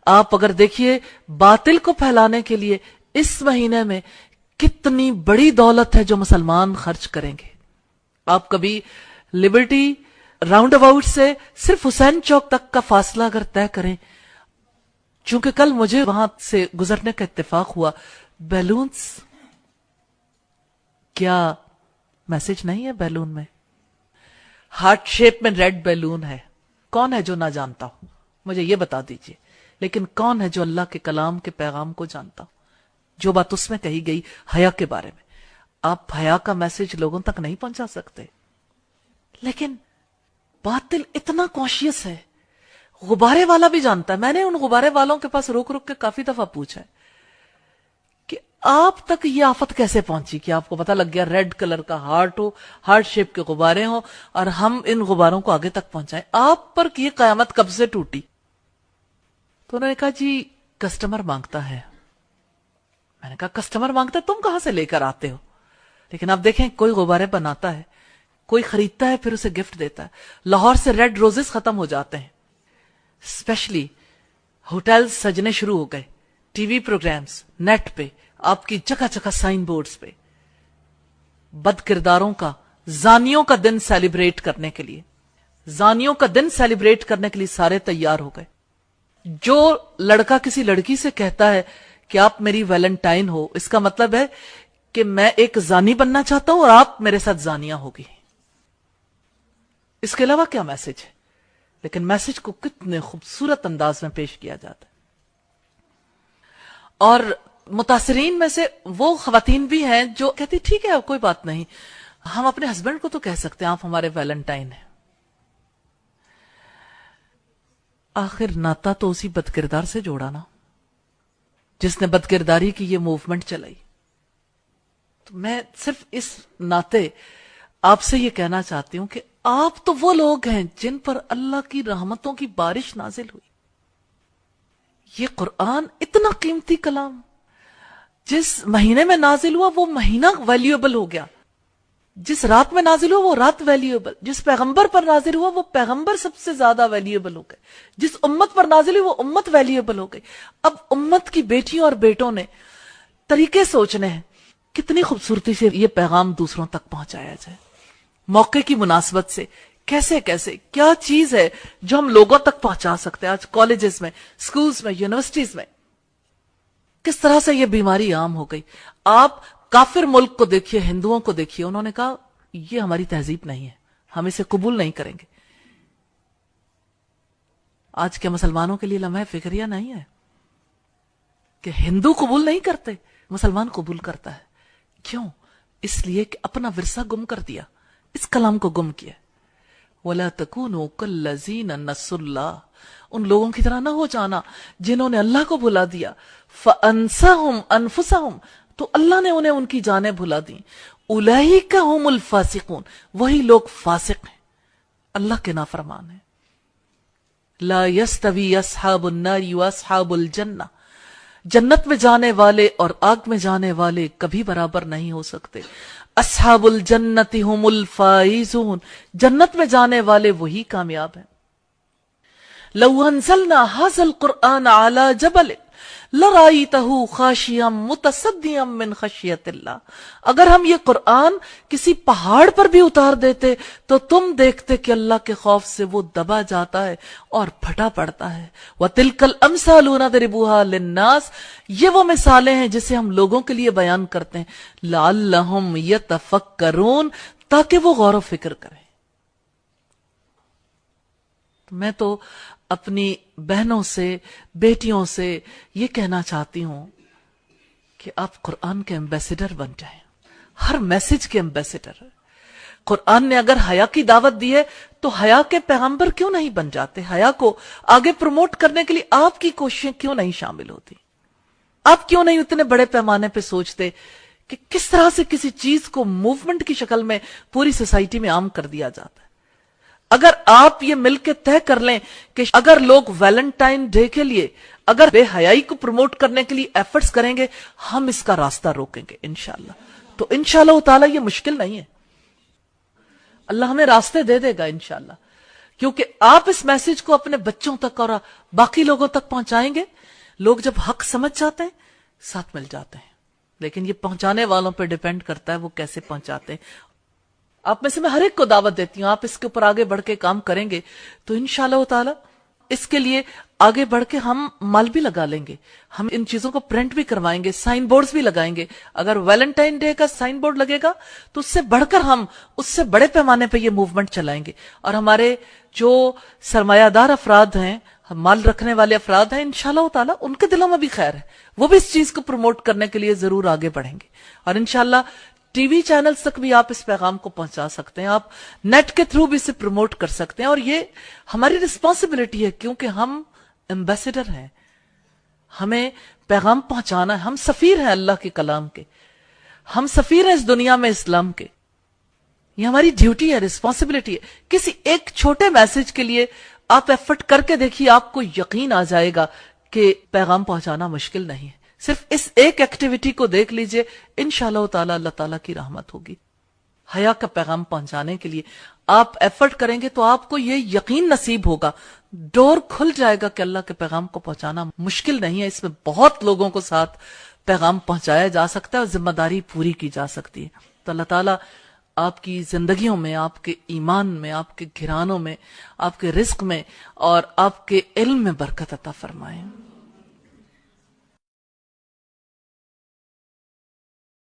آپ اگر دیکھیے باطل کو پھیلانے کے لیے اس مہینے میں کتنی بڑی دولت ہے جو مسلمان خرچ کریں گے. آپ کبھی لبرٹی راؤنڈ اباؤٹ سے صرف حسین چوک تک کا فاصلہ اگر طے کریں، چونکہ کل مجھے وہاں سے گزرنے کا اتفاق ہوا، بیلونز، کیا میسج نہیں ہے بیلون میں؟ ہارٹ شیپ میں ریڈ بیلون ہے. کون ہے جو نہ جانتا ہو؟ مجھے یہ بتا دیجئے. لیکن کون ہے جو اللہ کے کلام کے پیغام کو جانتا ہو؟ جو بات اس میں کہی گئی حیا کے بارے میں، آپ حیا کا میسج لوگوں تک نہیں پہنچا سکتے. لیکن باطل اتنا کانشیس ہے، غبارے والا بھی جانتا ہے. میں نے ان غبارے والوں کے پاس رک رک کے کافی دفعہ پوچھا ہے کہ آپ تک یہ آفت کیسے پہنچی کہ آپ کو پتہ لگ گیا ریڈ کلر کا ہارٹ ہو، ہارٹ شیپ کے غبارے ہوں، اور ہم ان غباروں کو آگے تک پہنچائیں. آپ پر یہ قیامت کب سے ٹوٹی؟ تو انہوں نے کہا جی کسٹمر مانگتا ہے. میں نے کہا کسٹمر مانگتا ہے، تم کہاں سے لے کر آتے ہو؟ لیکن آپ دیکھیں کوئی غبارے بناتا ہے، کوئی خریدتا ہے، پھر اسے گفٹ دیتا ہے. لاہور سے ریڈ روزز ختم ہو جاتے ہیں، اسپیشلی ہوٹلز سجنے شروع ہو گئے، ٹی وی پروگرامز، نیٹ پہ آپ کی جگہ جگہ سائن بورڈز پہ بد کرداروں کا، زانیوں کا دن سیلیبریٹ کرنے کے لیے، زانیوں کا دن سیلیبریٹ کرنے کے لیے سارے تیار ہو گئے. جو لڑکا کسی لڑکی سے کہتا ہے کہ آپ میری ویلنٹائن ہو، اس کا مطلب ہے کہ میں ایک زانی بننا چاہتا ہوں اور آپ میرے ساتھ زانیاں ہوگی. اس کے علاوہ کیا میسج ہے؟ لیکن میسج کو کتنے خوبصورت انداز میں پیش کیا جاتا ہے. اور متاثرین میں سے وہ خواتین بھی ہیں جو کہتی ٹھیک ہے کوئی بات نہیں، ہم اپنے ہسبینڈ کو تو کہہ سکتے ہیں آپ ہمارے ویلنٹائن ہیں. آخر ناتا تو اسی بد کردار سے جوڑا نا جس نے بد کرداری کی یہ موومنٹ چلائی. تو میں صرف اس ناطے آپ سے یہ کہنا چاہتی ہوں کہ آپ تو وہ لوگ ہیں جن پر اللہ کی رحمتوں کی بارش نازل ہوئی. یہ قرآن اتنا قیمتی کلام جس مہینے میں نازل ہوا وہ مہینہ ویلیوبل ہو گیا، جس رات میں نازل ہوا وہ رات ویلیوبل، جس پیغمبر پر نازل ہوا وہ پیغمبر سب سے زیادہ ویلیوبل ہو گئے، جس امت پر نازل ہوئی وہ امت ویلیوبل ہو گئی. اب امت کی بیٹیوں اور بیٹوں نے طریقے سوچنے ہیں کتنی خوبصورتی سے یہ پیغام دوسروں تک پہنچایا جائے، موقع کی مناسبت سے کیسے کیسے کیا چیز ہے جو ہم لوگوں تک پہنچا سکتے ہیں. آج کالجز میں، سکولز میں، یونیورسٹیز میں کس طرح سے یہ بیماری عام ہو گئی. آپ کافر ملک کو دیکھیے، ہندوؤں کو دیکھیے، انہوں نے کہا یہ ہماری تہذیب نہیں ہے، ہم اسے قبول نہیں کریں گے. آج کے مسلمانوں کے لیے لمحہ فکریہ نہیں ہے کہ ہندو قبول نہیں کرتے، مسلمان قبول کرتا ہے. کیوں؟ اس لیے کہ اپنا ورثہ گم کر دیا، اس کلام کو گم کیا. وَلَا تَكُونُوا كَالَّذِينَ نَسُوا اللَّهَ، ان لوگوں کی طرح نہ ہو جانا جنہوں نے اللہ کو بھلا دیا. فَأَنسَهُمْ أَنفُسَهُمْ، تو اللہ نے انہیں ان کی جانیں بھلا دی. أُولَئِكَ هُمُ الْفَاسِقُونَ، وہی لوگ فاسق ہیں، اللہ کے نافرمان ہیں. لَا يَسْتَوِي أَصْحَابُ النَّارِ وَأَصْحَابُ الْجَنَّةِ، جنت میں جانے والے اور آگ میں جانے والے کبھی برابر نہیں ہو سکتے. اصحاب الجنت هم الفائزون، جنت میں جانے والے وہی کامیاب ہیں. لو انزلنا هذا القرآن على جبل لرأيته خاشعا متصدعا من خشیت اللہ، اگر ہم یہ قرآن کسی پہاڑ پر بھی اتار دیتے تو تم دیکھتے کہ اللہ کے خوف سے وہ دبا جاتا ہے اور پھٹا پڑتا ہے. وَتِلْكَ الْأَمْثَالُ نَضْرِبُهَا لِلنَّاسِ، یہ وہ مثالیں ہیں جسے ہم لوگوں کے لیے بیان کرتے ہیں. لَعَلَّهُمْ يَتَفَكَّرُونَ، تاکہ وہ غور و فکر کریں. میں تو اپنی بہنوں سے، بیٹیوں سے یہ کہنا چاہتی ہوں کہ آپ قرآن کے ایمبیسیڈر بن جائیں، ہر میسج کے ایمبیسیڈر. قرآن نے اگر حیا کی دعوت دی ہے تو حیا کے پیغمبر کیوں نہیں بن جاتے؟ حیا کو آگے پروموٹ کرنے کے لیے آپ کی کوششیں کیوں نہیں شامل ہوتی؟ آپ کیوں نہیں اتنے بڑے پیمانے پہ سوچتے کہ کس طرح سے کسی چیز کو موومنٹ کی شکل میں پوری سوسائٹی میں عام کر دیا جاتا ہے؟ اگر آپ یہ مل کے طے کر لیں کہ اگر لوگ ویلنٹائن ڈے کے لیے اگر بے حیائی کو پروموٹ کرنے کے لیے ایفرٹس کریں گے، ہم اس کا راستہ روکیں گے انشاءاللہ. تو انشاءاللہ تعالی یہ مشکل نہیں ہے، اللہ ہمیں راستے دے دے گا انشاءاللہ. کیونکہ آپ اس میسج کو اپنے بچوں تک اور باقی لوگوں تک پہنچائیں گے، لوگ جب حق سمجھ جاتے ہیں ساتھ مل جاتے ہیں، لیکن یہ پہنچانے والوں پہ ڈیپینڈ کرتا ہے وہ کیسے پہنچاتے ہیں۔ آپ میں سے میں ہر ایک کو دعوت دیتی ہوں، آپ اس کے اوپر آگے بڑھ کے کام کریں گے تو انشاءاللہ تعالی اس کے لیے آگے بڑھ کے ہم مال بھی لگا لیں گے، ہم ان چیزوں کو پرنٹ بھی کروائیں گے، سائن بورڈز بھی لگائیں گے۔ اگر ویلنٹائن ڈے کا سائن بورڈ لگے گا تو اس سے بڑھ کر ہم اس سے بڑے پیمانے پہ یہ موومنٹ چلائیں گے، اور ہمارے جو سرمایہ دار افراد ہیں، مال رکھنے والے افراد ہیں، انشاءاللہ تعالی ان کے دلوں میں بھی خیر ہے، وہ بھی اس چیز کو پروموٹ کرنے کے لیے ضرور آگے بڑھیں گے، اور انشاءاللہ ٹی وی چینلز تک بھی آپ اس پیغام کو پہنچا سکتے ہیں، آپ نیٹ کے تھرو بھی اسے پروموٹ کر سکتے ہیں، اور یہ ہماری رسپانسبلٹی ہے کیونکہ ہم ایمبیسڈر ہیں، ہمیں پیغام پہنچانا ہے، ہم سفیر ہیں اللہ کے کلام کے، ہم سفیر ہیں اس دنیا میں اسلام کے، یہ ہماری ڈیوٹی ہے، رسپانسبلٹی ہے۔ کسی ایک چھوٹے میسج کے لیے آپ ایفرٹ کر کے دیکھیے، آپ کو یقین آ جائے گا کہ پیغام پہنچانا مشکل نہیں ہے۔ صرف اس ایک ایکٹیویٹی کو دیکھ لیجئے، انشاءاللہ تعالی اللہ تعالیٰ کی رحمت ہوگی۔ حیا کا پیغام پہنچانے کے لیے آپ ایفرٹ کریں گے تو آپ کو یہ یقین نصیب ہوگا، ڈور کھل جائے گا کہ اللہ کے پیغام کو پہنچانا مشکل نہیں ہے، اس میں بہت لوگوں کو ساتھ پیغام پہنچایا جا سکتا ہے اور ذمہ داری پوری کی جا سکتی ہے۔ تو اللہ تعالیٰ آپ کی زندگیوں میں، آپ کے ایمان میں، آپ کے گھرانوں میں، آپ کے رزق میں اور آپ کے علم میں برکت عطا فرمائیں۔